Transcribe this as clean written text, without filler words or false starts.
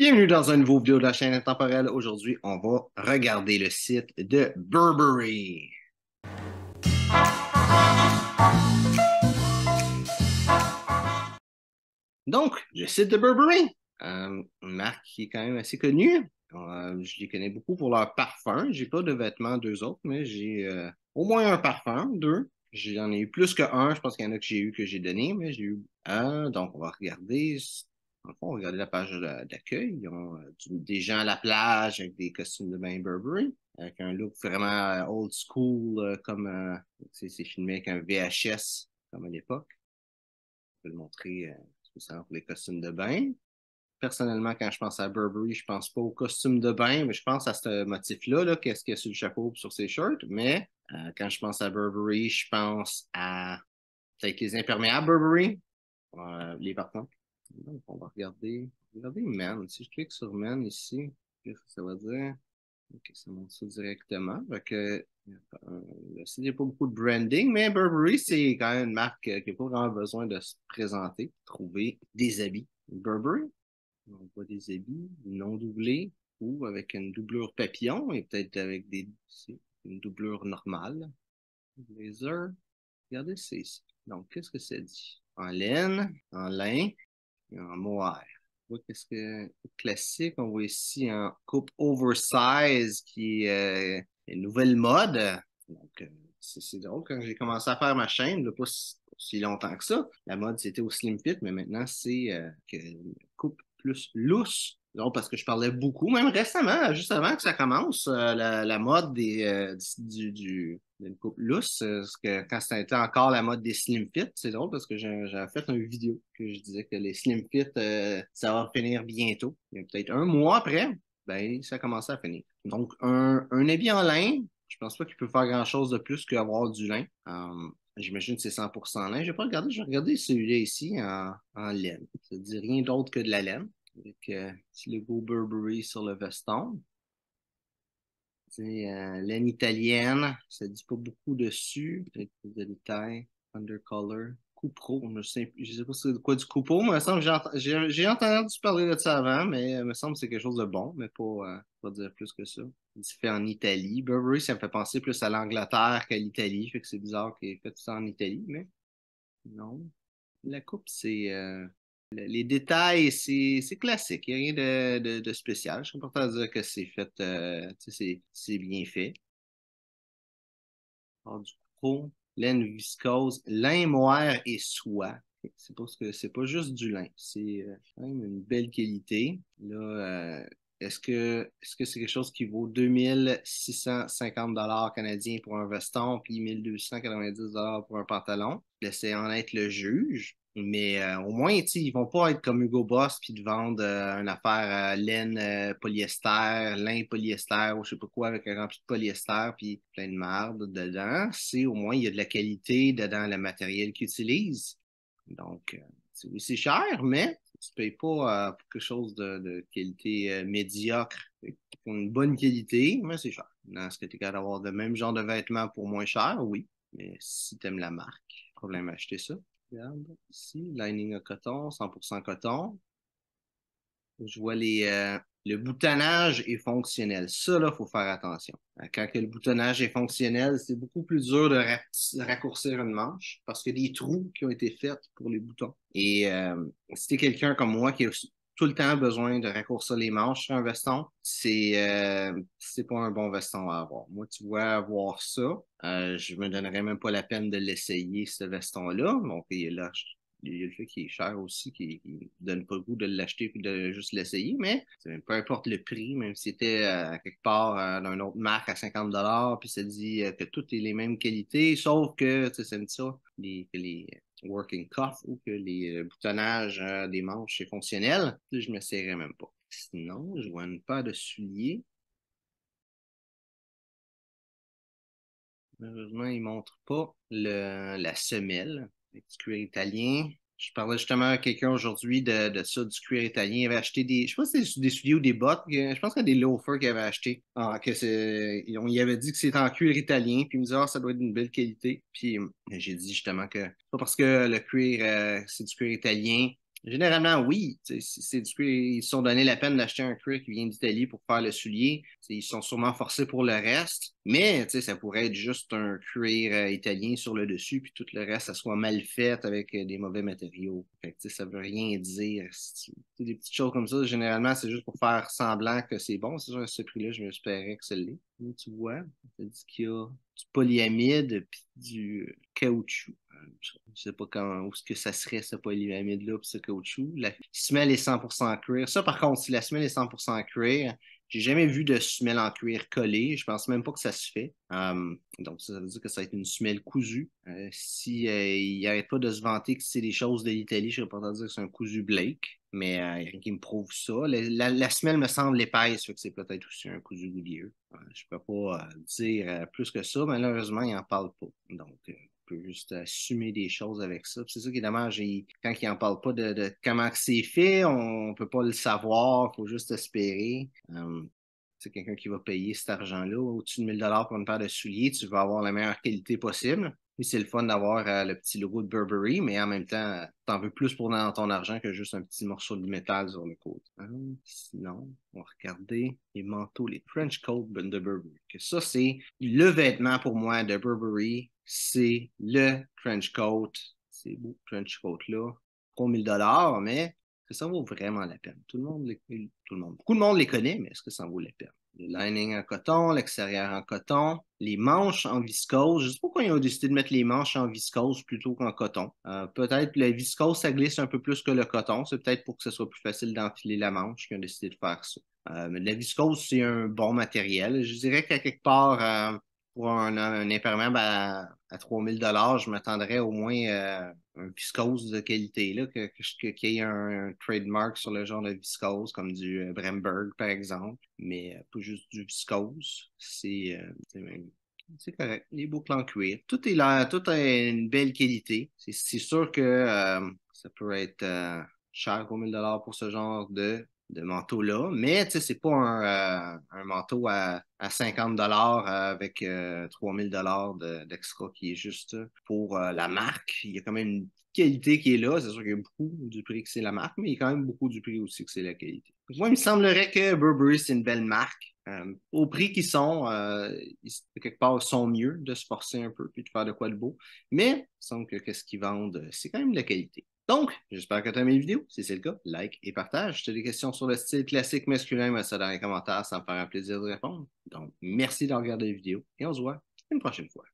Bienvenue dans un nouveau vidéo de la chaîne intemporelle. Aujourd'hui, on va regarder le site de Burberry. Donc, le site de Burberry, une marque qui est quand même assez connue. Je les connais beaucoup pour leurs parfums. J'ai pas de vêtements d'eux autres, mais j'ai au moins un parfum, deux. J'en ai eu plus qu'un. Je pense qu'il y en a que j'ai eu que j'ai donné, mais j'ai eu un. Donc, on va regarder. En fond, on va regarder la page d'accueil. Ils ont des gens à la plage avec des costumes de bain Burberry, avec un look vraiment old school, comme c'est filmé avec un VHS, comme à l'époque. Je vais le montrer spécialement pour les costumes de bain. Personnellement, quand je pense à Burberry, je pense pas aux costumes de bain, mais je pense à ce motif-là, là, qu'est-ce qu'il y a sur le chapeau et sur ses shirts. Mais quand je pense à Burberry, je pense à peut-être les imperméables Burberry, les partants. Donc, on va regarder Men. Si je clique sur Men ici, qu'est-ce que ça va dire? Ok, ça montre ça directement. Il n'y a pas beaucoup de branding, mais Burberry, c'est quand même une marque qui n'a pas vraiment besoin de se présenter, trouver des habits. Burberry, on voit des habits non doublés ou avec une doublure papillon et peut-être avec une doublure normale. Blazer, regardez, c'est ici. Donc, qu'est-ce que ça dit? En laine, en lin et en mohair. On voit qu'est-ce que classique, on voit ici en coupe oversize qui est une nouvelle mode. Donc, c'est drôle, quand j'ai commencé à faire ma chaîne, là, pas si longtemps que ça, la mode c'était au slim fit, mais maintenant c'est une coupe plus loose. Donc, parce que je parlais beaucoup, même récemment, juste avant que ça commence, la mode d'une coupe lousse, parce que quand c'était encore la mode des slim fit, c'est drôle parce que j'avais fait une vidéo que je disais que les slim fit, ça va finir bientôt. Il y a peut-être un mois après, ben, ça commençait à finir. Donc, un habit en lin, je pense pas qu'il peut faire grand-chose de plus qu'avoir du lin. J'imagine que c'est 100% lin. Je vais pas regarder, je vais regarder celui-là ici en laine. Ça ne dit rien d'autre que de la laine. Avec petit logo Burberry sur le veston. C'est laine italienne. Ça ne dit pas beaucoup dessus. Peut-être plus de détails. Undercolor. Cupro. Je sais pas c'est quoi du Cupro, mais il me semble que j'ai entendu parler de ça avant, mais il me semble que c'est quelque chose de bon, mais pas dire plus que ça. C'est fait en Italie. Burberry, ça me fait penser plus à l'Angleterre qu'à l'Italie. Fait que c'est bizarre qu'il ait fait ça en Italie, mais non. La coupe, c'est les détails, c'est classique. Il n'y a rien de spécial. Je suis pas à dire que c'est fait, tu sais, c'est bien fait. Alors, du coup, laine viscose, lin moire et soie. C'est pas juste du lin, c'est quand même une belle qualité. Là, est-ce que c'est quelque chose qui vaut 2650 $ canadiens pour un veston, puis 1290 $ pour un pantalon? Laissez en être le juge. Mais au moins, tu sais, ils vont pas être comme Hugo Boss puis te vendre une affaire laine polyester, lin polyester ou je sais pas quoi avec un rempli de polyester puis plein de marde dedans. C'est au moins il y a de la qualité dedans le matériel qu'ils utilisent. Donc, oui, c'est cher, mais tu payes pas pour quelque chose de qualité médiocre. Pour une bonne qualité, mais c'est cher. Est-ce que tu es capable d'avoir le même genre de vêtements pour moins cher? Oui. Mais si tu aimes la marque, problème à acheter ça. Regarde ici, lining à coton, 100% coton. Je vois le boutonnage est fonctionnel. Ça, là, il faut faire attention. Quand que le boutonnage est fonctionnel, c'est beaucoup plus dur de raccourcir une manche parce qu'il y a des trous qui ont été faits pour les boutons. Et si tu es quelqu'un comme moi qui a tout le temps besoin de raccourcir les manches sur un veston, c'est pas un bon veston à avoir. Moi, tu vois, avoir ça, je me donnerais même pas la peine de l'essayer, ce veston-là. Donc, là, il y a le fait qu'il est cher aussi, qui donne pas le goût de l'acheter et de juste l'essayer, mais peu importe le prix, même si c'était quelque part dans une autre marque à 50 $, puis ça dit que tout est les mêmes qualités, sauf que, tu sais, ça me dit ça, que les working cuff ou que les boutonnages des manches, c'est fonctionnel, je ne m'essayerais même pas. Sinon, je vois une paire de souliers. Malheureusement, il ne montre pas la semelle avec du cuir italien. Je parlais justement à quelqu'un aujourd'hui de ça, du cuir italien. Il avait acheté je sais pas si c'est des souliers ou des bottes. Je pense qu'il y a des loafers qu'il avait acheté. On y avait dit que c'était en cuir italien. Puis il me disait, ah, ça doit être d'une belle qualité. Puis j'ai dit justement que c'est pas parce que le cuir, c'est du cuir italien Généralement, oui. C'est du cuir. Ils se sont donné la peine d'acheter un cuir qui vient d'Italie pour faire le soulier. Ils sont sûrement forcés pour le reste. Mais ça pourrait être juste un cuir italien sur le dessus, puis tout le reste, ça soit mal fait avec des mauvais matériaux. Fait que, ça veut rien dire. Des petites choses comme ça, généralement, c'est juste pour faire semblant que c'est bon. C'est sûr, à ce prix-là, je m'espérais que ça l'est. Mais tu vois, ça dit qu'il y a du polyamide puis du caoutchouc. Je ne sais pas où est-ce que ça serait, ce polyamide-là, puis ce caoutchouc. La semelle est 100% cuir. Ça, par contre, si la semelle est 100% cuir, j'ai jamais vu de semelle en cuir collée. Je pense même pas que ça se fait. Donc, ça veut dire que ça va être une semelle cousue. Si il n'arrête pas de se vanter que c'est des choses de l'Italie, je ne serais pas dire que c'est un cousu Blake, mais il n'y a rien qui me prouve ça. La semelle me semble épaisse, fait que c'est peut-être aussi un cousu Goodyear. Je ne peux pas dire plus que ça. Malheureusement, il n'en parle pas. Donc, peut juste assumer des choses avec ça. C'est ça qui est dommage. Quand il n'en parle pas de comment c'est fait, on ne peut pas le savoir. Il faut juste espérer. C'est quelqu'un qui va payer cet argent-là au-dessus de 1000 $ pour une paire de souliers. Tu vas avoir la meilleure qualité possible. Puis c'est le fun d'avoir le petit logo de Burberry, mais en même temps, tu en veux plus pour dans ton argent que juste un petit morceau de métal sur le côté. Sinon, on va regarder les manteaux, les French coats de Burberry. Que ça, c'est le vêtement pour moi de Burberry. C'est le French coat. C'est beau, French coat-là. 3000 $, mais que ça vaut vraiment la peine. Beaucoup de monde les connaît, mais est-ce que ça en vaut la peine? Le lining en coton, l'extérieur en coton, les manches en viscose. Je ne sais pas pourquoi ils ont décidé de mettre les manches en viscose plutôt qu'en coton. Peut-être que la viscose, ça glisse un peu plus que le coton. C'est peut-être pour que ce soit plus facile d'enfiler la manche qu'ils ont décidé de faire ça. Mais la viscose, c'est un bon matériel. Je dirais qu'à quelque part, pour un imperméable à 3000 $, je m'attendrais au moins un viscose de qualité, là, qu'il y ait un trademark sur le genre de viscose, comme du Bremberg, par exemple, mais pas juste du viscose. C'est correct. Les boucles en cuir. Tout est là, tout a une belle qualité. C'est sûr que ça peut être cher, 3000 $ pour ce genre de manteau-là. Mais tu sais, c'est pas un manteau à 50 $ avec 3000 $ d'extra qui est juste pour la marque. Il y a quand même une qualité qui est là. C'est sûr qu'il y a beaucoup du prix que c'est la marque, mais il y a quand même beaucoup du prix aussi que c'est la qualité. Moi, il me semblerait que Burberry, c'est une belle marque. Au prix qu'ils sont, quelque part, ils sont mieux de se forcer un peu puis de faire de quoi de beau. Mais il me semble que qu'est-ce qu'ils vendent, c'est quand même de la qualité. Donc, j'espère que tu as aimé la vidéo. Si c'est le cas, like et partage. Si tu as des questions sur le style classique masculin, mets ça dans les commentaires. Ça me fera un plaisir de répondre. Donc, merci de regarder la vidéo et on se voit une prochaine fois.